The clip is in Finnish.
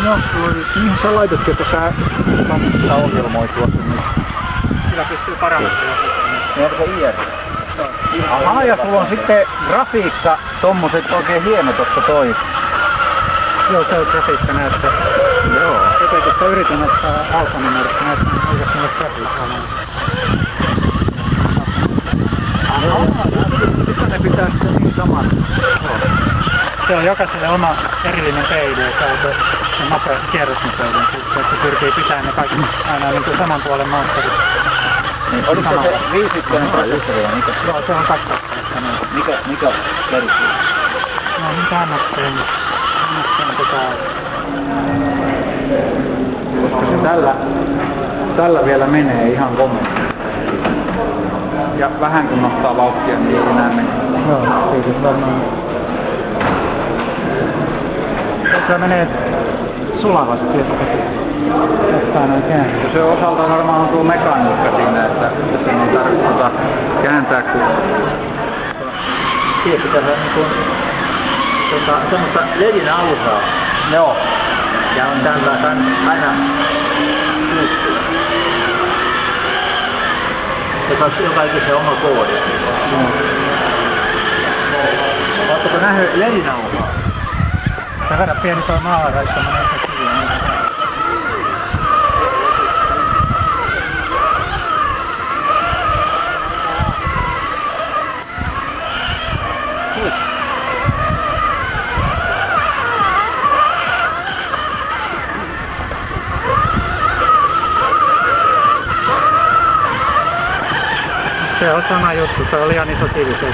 No, niin sä laitotkin, että sä ohjelmoitua sen. Kyllä pystyy parantamaan. Niin onko se IR? Ahaa, ja sulla on sitten grafiikka, tommoset oikein hieno tossa toi. Joo, se on grafiikka näyttää. Joo. Jotenkin sitä yritin ottaa alfanumerosta näyttää, niin oikeasti mulle grafiikkaa näin. Sitten ne pitää sitten niin saman. Se on jokaiselle oma erillinen peili, se on se nopea kierrosnopeuden, että se pyrkii pitämään ne kaikki aina niin kuin saman puolen moottorit. Niin, oliko se 50 prosessori vai mikä? Joo, se on 2 kappaletta. Mikä perustuu? No, mitä annattelen? Koska se tällä vielä menee ihan komeasti. Ja vähän kun nostaa vauhtia, niin ei enää mene. Joo, siitä varmaan. Se menee sulavasti jostain on käännä. Se osalta varmaan on tuo mekaniikka siinä, että sen ei tarvitse kääntää kun... Siihen pitää niin semmoista ledin alusaa. Joo. Ja on tällä aina puuttuu. Se on jokaisen oma koodi. Oletteko nähnyt ledin alusaa? Sä verran pieni tuo maalareissa, mä näin se kivinen. Se on sama juttu, se oli ihan iso kivi, se